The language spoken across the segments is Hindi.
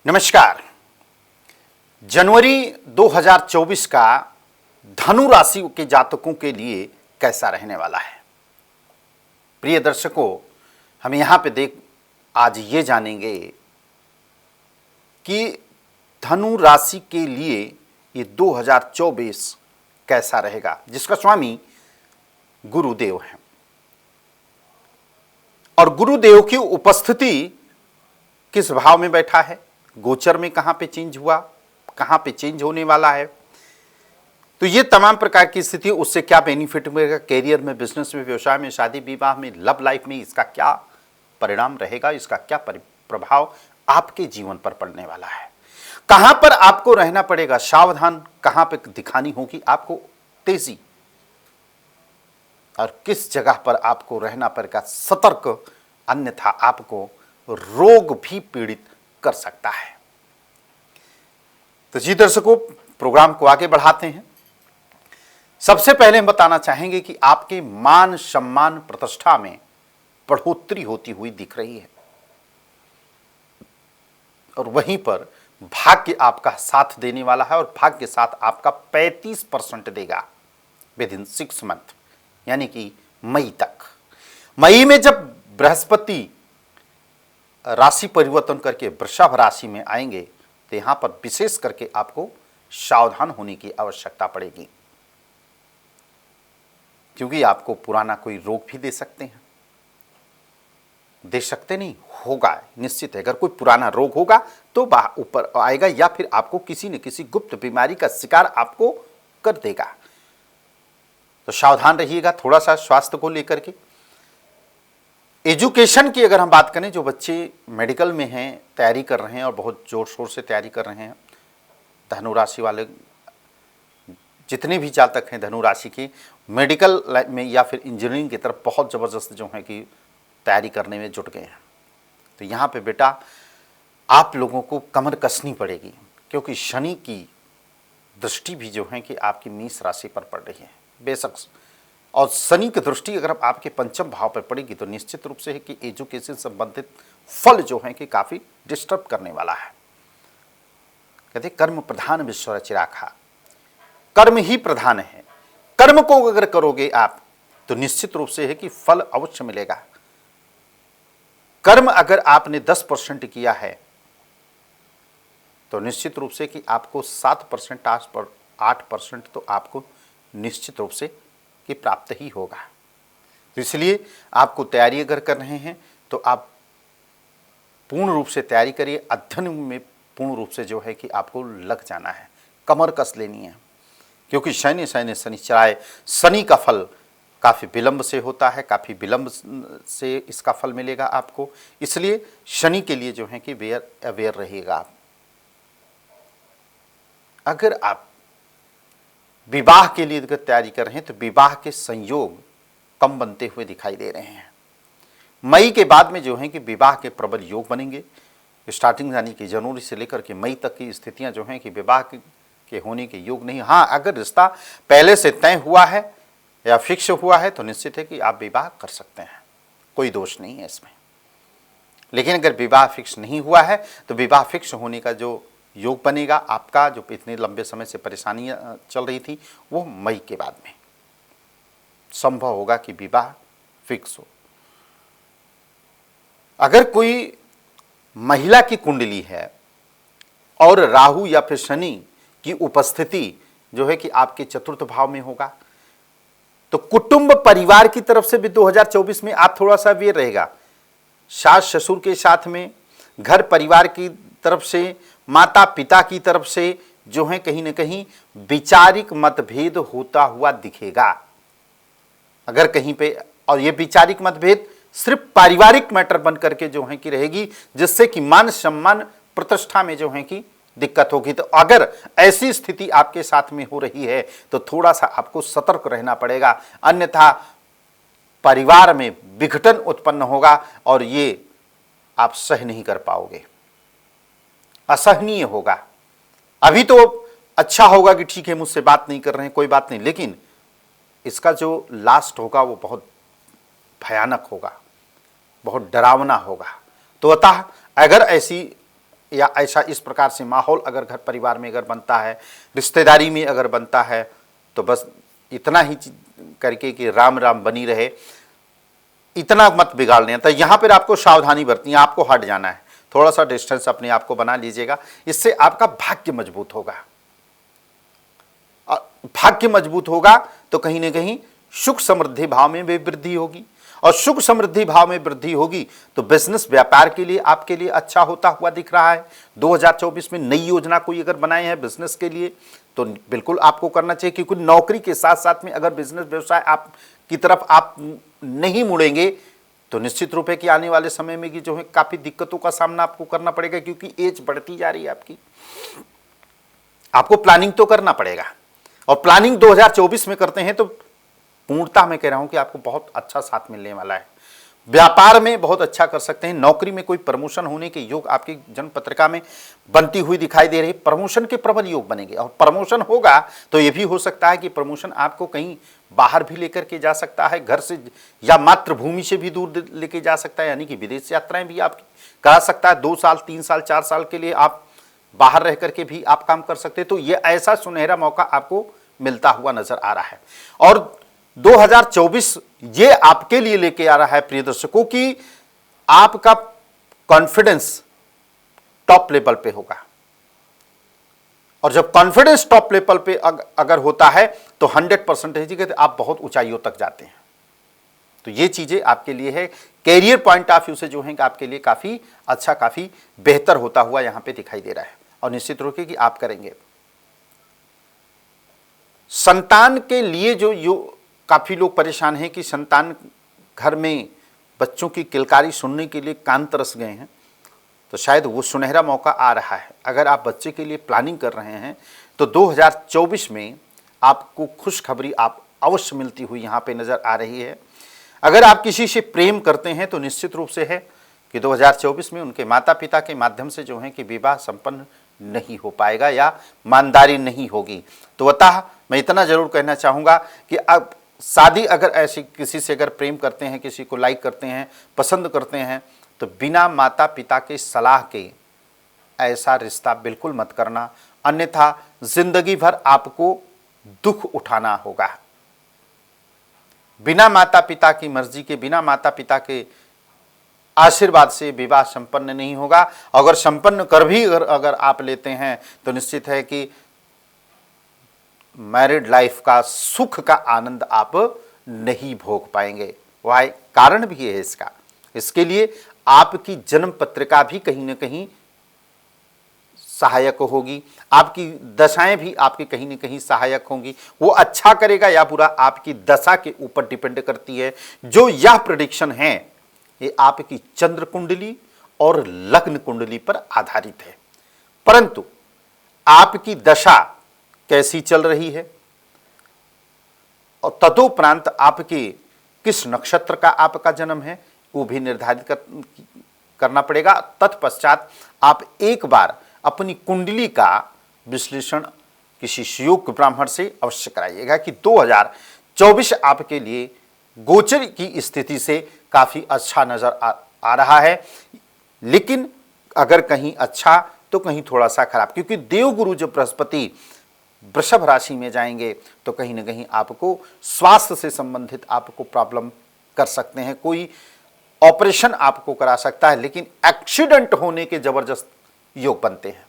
नमस्कार। जनवरी 2024 का धनु राशि के जातकों के लिए कैसा रहने वाला है? प्रिय दर्शकों, हम यहां पे आज ये जानेंगे कि धनु राशि के लिए ये 2024 कैसा रहेगा, जिसका स्वामी गुरुदेव है। और गुरुदेव की उपस्थिति किस भाव में बैठा है, गोचर में कहां पे चेंज हुआ, कहां पे चेंज होने वाला है, तो ये तमाम प्रकार की स्थिति, उससे क्या बेनिफिट मिलेगा, कैरियर में, बिजनेस में, व्यवसाय में, शादी विवाह में, लव लाइफ में, इसका क्या परिणाम रहेगा, इसका क्या प्रभाव आपके जीवन पर पड़ने वाला है, कहां पर आपको रहना पड़ेगा सावधान, कहां पे दिखानी होगी आपको तेजी, और किस जगह पर आपको रहना पड़ेगा सतर्क, अन्यथा आपको रोग भी पीड़ित कर सकता है। तो जी दर्शकों, प्रोग्राम को आगे बढ़ाते हैं। सबसे पहले हम बताना चाहेंगे कि आपके मान सम्मान प्रतिष्ठा में बढ़ोतरी होती हुई दिख रही है, और वहीं पर भाग्य आपका साथ देने वाला है, और भाग्य साथ आपका 35% देगा विद इन 6 मंथ, यानी कि मई तक। मई में जब बृहस्पति राशि परिवर्तन करके वृषभ राशि में आएंगे, तो यहां पर विशेष करके आपको सावधान होने की आवश्यकता पड़ेगी, क्योंकि आपको पुराना कोई रोग भी दे सकते हैं, दे सकते नहीं, होगा निश्चित है। अगर कोई पुराना रोग होगा तो ऊपर आएगा, या फिर आपको किसी न किसी गुप्त बीमारी का शिकार आपको कर देगा। तो सावधान रहिएगा थोड़ा सा स्वास्थ्य को लेकर के। एजुकेशन की अगर हम बात करें, जो बच्चे मेडिकल में हैं, तैयारी कर रहे हैं और बहुत जोर शोर से तैयारी कर रहे हैं, धनु राशि वाले जितने भी जातक हैं धनु राशि के, मेडिकल में या फिर इंजीनियरिंग की तरफ बहुत ज़बरदस्त जो है कि तैयारी करने में जुट गए हैं। तो यहाँ पे बेटा आप लोगों को कमर कसनी पड़ेगी, क्योंकि शनि की दृष्टि भी जो है कि आपकी मेष राशि पर पड़ रही है बेशक, और शनि की दृष्टि अगर आपके पंचम भाव पर पड़ेगी तो निश्चित रूप से है कि एजुकेशन संबंधित फल जो है कि काफ़ी डिस्टर्ब करने वाला है। कहते कर्म प्रधान विश्व रचिराखा, कर्म ही प्रधान है। कर्म को अगर करोगे आप तो निश्चित रूप से है कि फल अवश्य मिलेगा। कर्म अगर आपने 10% किया है तो निश्चित रूप से कि आपको 7% 8% तो आपको निश्चित रूप से कि प्राप्त ही होगा। तो इसलिए आपको तैयारी अगर कर रहे हैं तो आप पूर्ण रूप से तैयारी करिए, अध्ययन में पूर्ण रूप से जो है कि आपको लग जाना है, कमर कस लेनी है, क्योंकि शनिचराय, शनि का फल काफ़ी विलंब से होता है, काफ़ी विलंब से इसका फल मिलेगा आपको। इसलिए शनि के लिए जो है कि अवेयर रहिएगा आप। अगर आप विवाह के लिए अगर तैयारी कर रहे हैं तो विवाह के संयोग कम बनते हुए दिखाई दे रहे हैं। मई के बाद में जो है कि विवाह के प्रबल योग बनेंगे। स्टार्टिंग यानी कि जनवरी से लेकर के मई तक की स्थितियां जो हैं कि विवाह के होने के योग नहीं। हाँ, अगर रिश्ता पहले से तय हुआ है या फिक्स हुआ है तो निश्चित है कि आप विवाह कर सकते हैं, कोई दोष नहीं है इसमें। लेकिन अगर विवाह फिक्स नहीं हुआ है तो विवाह फिक्स होने का जो योग बनेगा आपका, जो इतने लंबे समय से परेशानियां चल रही थी, वो मई के बाद में संभव होगा कि विवाह फिक्स हो। अगर कोई महिला की कुंडली है और राहु या फिर शनि की उपस्थिति जो है कि आपके चतुर्थ भाव में होगा, तो कुटुंब परिवार की तरफ से भी 2024 में आप थोड़ा सा वेर रहेगा। सास ससुर के साथ में, घर परिवार की तरफ से, माता पिता की तरफ से जो है कहीं ना कहीं वैचारिक मतभेद होता हुआ दिखेगा। अगर कहीं पे, और ये वैचारिक मतभेद सिर्फ पारिवारिक मैटर बन करके जो है कि रहेगी, जिससे कि मान सम्मान प्रतिष्ठा में जो है कि दिक्कत होगी। तो अगर ऐसी स्थिति आपके साथ में हो रही है तो थोड़ा सा आपको सतर्क रहना पड़ेगा, अन्यथा परिवार में विघटन उत्पन्न होगा और ये आप सह नहीं कर पाओगे, असहनीय होगा। अभी तो अच्छा होगा कि ठीक है मुझसे बात नहीं कर रहे हैं, कोई बात नहीं, लेकिन इसका जो लास्ट होगा वो बहुत भयानक होगा, बहुत डरावना होगा। तो अतः अगर ऐसी या ऐसा इस प्रकार से माहौल अगर घर परिवार में अगर बनता है, रिश्तेदारी में अगर बनता है, तो बस इतना ही करके कि राम राम बनी रहे, इतना मत बिगाड़ने। तो यहाँ पर आपको सावधानी बरतनी है, आपको हट जाना है, थोड़ा सा डिस्टेंस अपने आप को बना लीजिएगा। इससे आपका भाग्य मजबूत होगा। भाग्य मजबूत होगा तो कहीं ना कहीं सुख समृद्धि भाव में भी वृद्धि होगी, और सुख समृद्धि भाव में वृद्धि होगी तो बिजनेस व्यापार के लिए आपके लिए अच्छा होता हुआ दिख रहा है। 2024 में नई योजना कोई अगर बनाए हैं बिजनेस के लिए तो बिल्कुल आपको करना चाहिए, क्योंकि नौकरी के साथ साथ में अगर बिजनेस व्यवसाय आप की तरफ आप नहीं मुड़ेंगे तो निश्चित रूप है कि आने वाले समय में कि जो है काफी दिक्कतों का सामना आपको करना पड़ेगा, क्योंकि एज बढ़ती जा रही है आपकी। आपको प्लानिंग तो करना पड़ेगा, और प्लानिंग 2024 में करते हैं तो पूर्णता मैं कह रहा हूं कि आपको बहुत अच्छा साथ मिलने वाला है। व्यापार में बहुत अच्छा कर सकते हैं, नौकरी में कोई प्रमोशन होने के योग आपकी जन्म पत्रिका में बनती हुई दिखाई दे रही है। प्रमोशन के प्रबल योग बनेंगे, और प्रमोशन होगा तो यह भी हो सकता है कि प्रमोशन आपको कहीं बाहर भी लेकर के जा सकता है, घर से या मातृभूमि से भी दूर लेके जा सकता है, यानी कि विदेश यात्राएं भी आपकी करा सकता है। 2 साल 3 साल 4 साल के लिए आप बाहर रह करके भी आप काम कर सकते हैं। तो ये ऐसा सुनहरा मौका आपको मिलता हुआ नजर आ रहा है। और 2024 ये आपके लिए लेके आ रहा है प्रिय दर्शकों कि आपका कॉन्फिडेंस टॉप लेवल पे होगा, और जब कॉन्फिडेंस टॉप लेवल पे अगर होता है तो 100% आप बहुत ऊंचाइयों तक जाते हैं। तो ये चीजें आपके लिए है, कैरियर पॉइंट ऑफ व्यू से जो है कि आपके लिए काफी अच्छा, काफी बेहतर होता हुआ यहां पे दिखाई दे रहा है, और निश्चित रूप से कि आप करेंगे। संतान के लिए जो काफी लोग परेशान हैं कि संतान घर में बच्चों की किलकारी सुनने के लिए कान तरस गए हैं, तो शायद वो सुनहरा मौका आ रहा है। अगर आप बच्चे के लिए प्लानिंग कर रहे हैं तो 2024 में आपको खुशखबरी आप अवश्य मिलती हुई यहाँ पे नजर आ रही है। अगर आप किसी से प्रेम करते हैं तो निश्चित रूप से है कि 2024 में उनके माता पिता के माध्यम से जो है कि विवाह संपन्न नहीं हो पाएगा या ईमानदारी नहीं होगी। तो अतः मैं इतना जरूर कहना चाहूँगा कि अब शादी अगर ऐसी किसी से अगर प्रेम करते हैं, किसी को लाइक करते हैं, पसंद करते हैं, तो बिना माता पिता के सलाह के ऐसा रिश्ता बिल्कुल मत करना, अन्यथा जिंदगी भर आपको दुख उठाना होगा। बिना माता पिता की मर्जी के, बिना माता पिता के आशीर्वाद से विवाह संपन्न नहीं होगा। अगर संपन्न कर भी अगर आप लेते हैं तो निश्चित है कि मैरिड लाइफ का सुख का आनंद आप नहीं भोग पाएंगे। वह कारण भी है इसका। इसके लिए आपकी जन्म पत्रिका भी कहीं ना कहीं सहायक होगी, आपकी दशाएं भी आपकी कहीं ना कहीं सहायक होंगी। वो अच्छा करेगा या बुरा आपकी दशा के ऊपर डिपेंड करती है। जो यह प्रेडिक्शन है ये आपकी चंद्र कुंडली और लग्न कुंडली पर आधारित है, परंतु आपकी दशा कैसी चल रही है और तदुपरांत आपके किस नक्षत्र का आपका जन्म है वो भी निर्धारित करना पड़ेगा। तत्पश्चात आप एक बार अपनी कुंडली का विश्लेषण किसी सुयोग्य ब्राह्मण से अवश्य कराइएगा कि 2024 आपके लिए गोचर की स्थिति से काफी अच्छा नजर आ रहा है, लेकिन अगर कहीं अच्छा तो कहीं थोड़ा सा खराब, क्योंकि देवगुरु जब बृहस्पति वृषभ राशि में जाएंगे तो कहीं ना कहीं आपको स्वास्थ्य से संबंधित आपको प्रॉब्लम कर सकते हैं। कोई ऑपरेशन आपको करा सकता है, लेकिन एक्सीडेंट होने के जबरदस्त योग बनते हैं।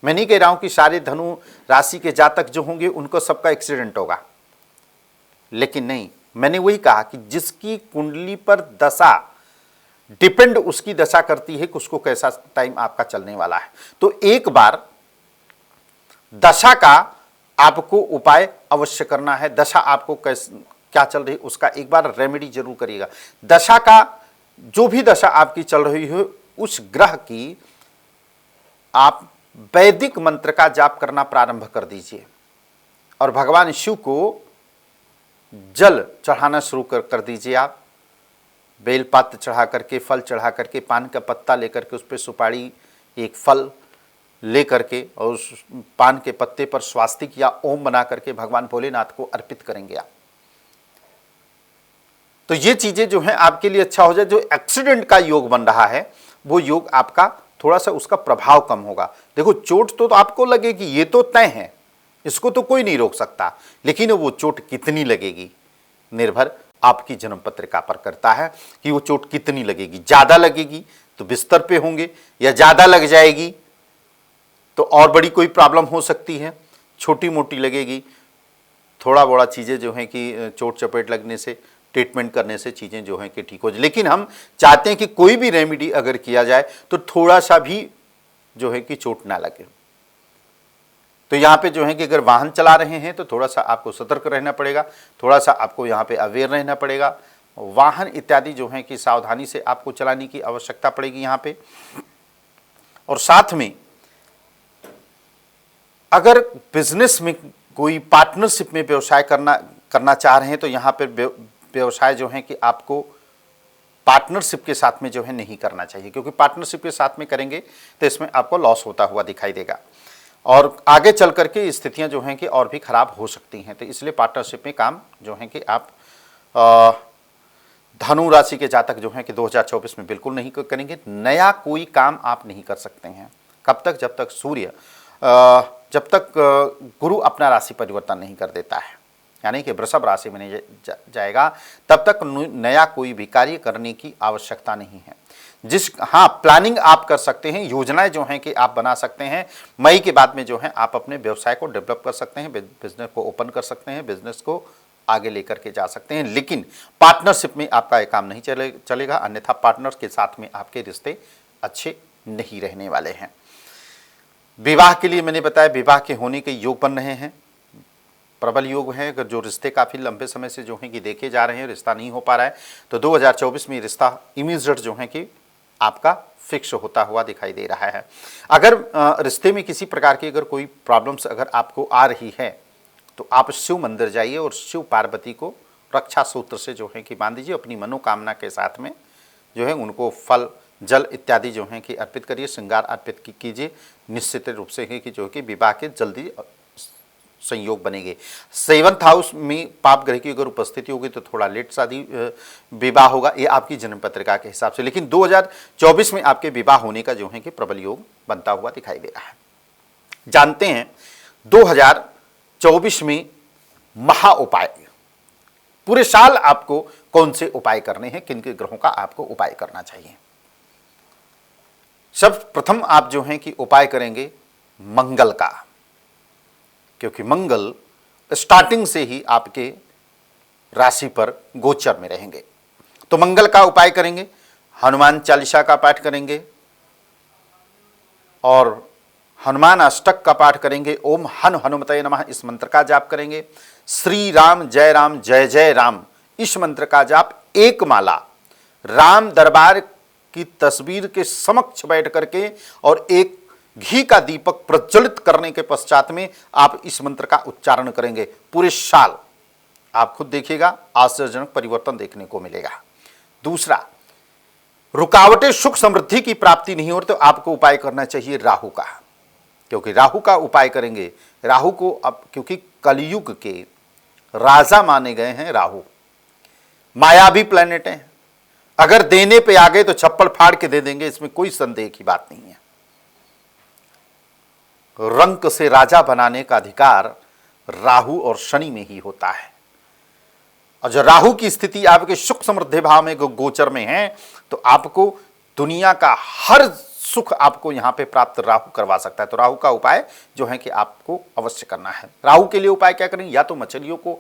मैं नहीं कह रहा हूं कि सारे धनु राशि के जातक जो होंगे उनको सबका एक्सीडेंट होगा, लेकिन नहीं, मैंने वही कहा कि जिसकी कुंडली पर दशा डिपेंड उसकी दशा करती है कि उसको कैसा टाइम आपका चलने वाला है। तो एक बार दशा का आपको उपाय अवश्य करना है। दशा आपको क्या चल रही है उसका एक बार रेमेडी जरूर करिएगा। दशा का जो भी दशा आपकी चल रही है उस ग्रह की आप वैदिक मंत्र का जाप करना प्रारंभ कर दीजिए, और भगवान शिव को जल चढ़ाना शुरू कर दीजिए। आप बेलपत्र चढ़ा करके, फल चढ़ा करके, पान का पत्ता लेकर के, उस पर सुपारी, एक फल ले करके और उस पान के पत्ते पर स्वास्तिक या ओम बना करके भगवान भोलेनाथ को अर्पित करेंगे आप। तो ये चीजें जो हैं आपके लिए अच्छा हो जाए। जो एक्सीडेंट का योग बन रहा है वो योग आपका थोड़ा सा उसका प्रभाव कम होगा। देखो चोट तो आपको लगेगी, ये तो तय है, इसको तो कोई नहीं रोक सकता, लेकिन वो चोट कितनी लगेगी निर्भर आपकी जन्म पत्रिका पर करता है कि वो चोट कितनी लगेगी। ज्यादा लगेगी तो बिस्तर पे होंगे, या ज्यादा लग जाएगी तो और बड़ी कोई प्रॉब्लम हो सकती है। छोटी मोटी लगेगी, थोड़ा बड़ा चीजें जो है कि चोट चपेट लगने से, ट्रीटमेंट करने से चीजें जो है कि ठीक हो जाए। लेकिन हम चाहते हैं कि कोई भी रेमेडी अगर किया जाए तो थोड़ा सा भी जो है कि चोट ना लगे। तो यहाँ पे जो है कि अगर वाहन चला रहे हैं तो थोड़ा सा आपको सतर्क रहना पड़ेगा, थोड़ा सा आपको यहाँ पे अवेयर रहना पड़ेगा। वाहन इत्यादि जो है कि सावधानी से आपको चलाने की आवश्यकता पड़ेगी यहाँ पे। और साथ में अगर बिजनेस में कोई पार्टनरशिप में व्यवसाय करना चाह रहे हैं तो यहाँ पे व्यवसाय जो है कि आपको पार्टनरशिप के साथ में जो है नहीं करना चाहिए, क्योंकि पार्टनरशिप के साथ में करेंगे तो इसमें आपको लॉस होता हुआ दिखाई देगा और आगे चल करके स्थितियां जो हैं कि और भी खराब हो सकती हैं। तो इसलिए पार्टनरशिप में काम जो है कि आप धनु राशि के जातक जो हैं कि 2024 में बिल्कुल नहीं करेंगे। नया कोई काम आप नहीं कर सकते हैं। कब तक? जब तक सूर्य जब तक गुरु अपना राशि परिवर्तन नहीं कर देता है, यानी कि वृषभ राशि में नहीं जाएगा, तब तक नया कोई भी कार्य करने की आवश्यकता नहीं है। हाँ, प्लानिंग आप कर सकते हैं, योजनाएं जो हैं कि आप बना सकते हैं। मई के बाद में जो है आप अपने व्यवसाय को डेवलप कर सकते हैं, बिजनेस को ओपन कर सकते हैं, बिजनेस को आगे लेकर के जा सकते हैं। लेकिन पार्टनरशिप में आपका ये काम नहीं चलेगा, अन्यथा पार्टनर के साथ में आपके रिश्ते अच्छे नहीं रहने वाले हैं। विवाह के लिए मैंने बताया, विवाह के होने के योग बन रहे हैं, प्रबल योग है। अगर जो रिश्ते काफ़ी लंबे समय से जो है कि देखे जा रहे हैं, रिश्ता नहीं हो पा रहा है, तो 2024 में रिश्ता इमीडिएट जो है कि आपका फिक्स होता हुआ दिखाई दे रहा है। अगर रिश्ते में किसी प्रकार की अगर कोई प्रॉब्लम्स अगर आपको आ रही है तो आप शिव मंदिर जाइए और शिव पार्वती को रक्षा सूत्र से जो है कि बांध दीजिए। अपनी मनोकामना के साथ में जो है उनको फल जल इत्यादि जो है कि अर्पित करिए, श्रृंगार अर्पित कीजिए। निश्चित रूप से है कि जो कि विवाह के जल्दी संयोग बनेंगे। 7th हाउस में पाप ग्रह की अगर उपस्थिति होगी तो थोड़ा लेट शादी विवाह होगा, ये आपकी जन्म पत्रिका के हिसाब से। लेकिन 2024 में आपके विवाह होने का जो है कि प्रबल योग बनता हुआ दिखाई दे रहा है। जानते हैं 2024 में महा उपाय, पूरे साल आपको कौन से उपाय करने हैं, किन के ग्रहों का आपको उपाय करना चाहिए। सब प्रथम आप जो हैं कि उपाय करेंगे मंगल का, क्योंकि मंगल स्टार्टिंग से ही आपके राशि पर गोचर में रहेंगे। तो मंगल का उपाय करेंगे, हनुमान चालीसा का पाठ करेंगे और हनुमान अष्टक का पाठ करेंगे। ओम हनुमते नमः इस मंत्र का जाप करेंगे। श्री राम जय जय राम इस मंत्र का जाप एक माला राम दरबार की तस्वीर के समक्ष बैठ करके और एक घी का दीपक प्रज्वलित करने के पश्चात में आप इस मंत्र का उच्चारण करेंगे। पूरे साल आप खुद देखिएगा आश्चर्यजनक परिवर्तन देखने को मिलेगा। दूसरा, रुकावटें सुख समृद्धि की प्राप्ति नहीं हो तो आपको उपाय करना चाहिए राहु का, क्योंकि राहु का उपाय करेंगे। राहु को अब क्योंकि कलयुग के राजा माने गए हैं, राहु मायावी प्लेनेट है। अगर देने पे आ गए तो छप्पड़ फाड़ के दे देंगे, इसमें कोई संदेह की बात नहीं है। रंक से राजा बनाने का अधिकार राहु और शनि में ही होता है। और जब राहु की स्थिति आपके सुख समृद्धि भाव में गोचर में है तो आपको दुनिया का हर सुख आपको यहां पे प्राप्त राहु करवा सकता है। तो राहु का उपाय जो है कि आपको अवश्य करना है। राहु के लिए उपाय क्या करेंगे? या तो मछलियों को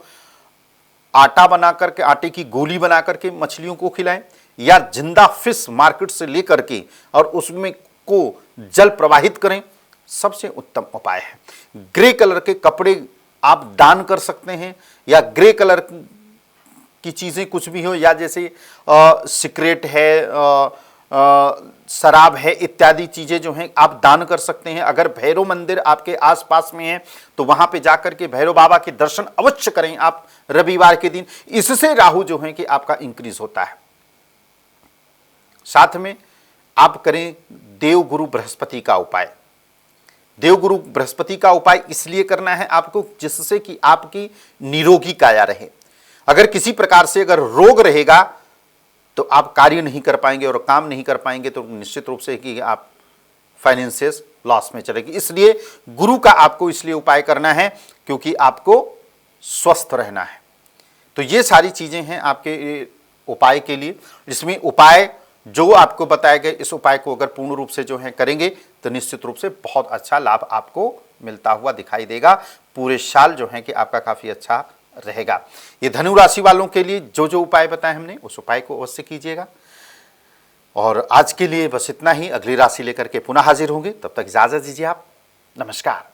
आटा बना करके, आटे की गोली बना करके मछलियों को खिलाएं, या जिंदा फिश मार्केट से लेकर के और उसमें को जल प्रवाहित करें, सबसे उत्तम उपाय है। ग्रे कलर के कपड़े आप दान कर सकते हैं, या ग्रे कलर की चीजें कुछ भी हो, या जैसे सिगरेट है, शराब है, इत्यादि चीजें जो हैं आप दान कर सकते हैं। अगर भैरव मंदिर आपके आसपास में है तो वहां पे जाकर के भैरव बाबा के दर्शन अवश्य करें आप रविवार के दिन। इससे राहु जो है कि आपका इंक्रीज होता है। साथ में आप करें देवगुरु बृहस्पति का उपाय। देवगुरु बृहस्पति का उपाय इसलिए करना है आपको जिससे कि आपकी निरोगी काया रहे। अगर किसी प्रकार से अगर रोग रहेगा तो आप कार्य नहीं कर पाएंगे, और काम नहीं कर पाएंगे तो निश्चित रूप से कि आप फाइनेंशियल लॉस में चलेगी। इसलिए गुरु का आपको इसलिए उपाय करना है क्योंकि आपको स्वस्थ रहना है। तो ये सारी चीजें हैं आपके उपाय के लिए। इसमें उपाय जो आपको बताए गए, इस उपाय को अगर पूर्ण रूप से जो है करेंगे तो निश्चित रूप से बहुत अच्छा लाभ आपको मिलता हुआ दिखाई देगा। पूरे साल जो है कि आपका काफी अच्छा रहेगा। ये धनु राशि वालों के लिए जो जो उपाय बताए हमने, उस उपाय को अवश्य कीजिएगा। और आज के लिए बस इतना ही। अगली राशि लेकर के पुनः हाजिर होंगे, तब तक इजाजत दीजिए आप। नमस्कार।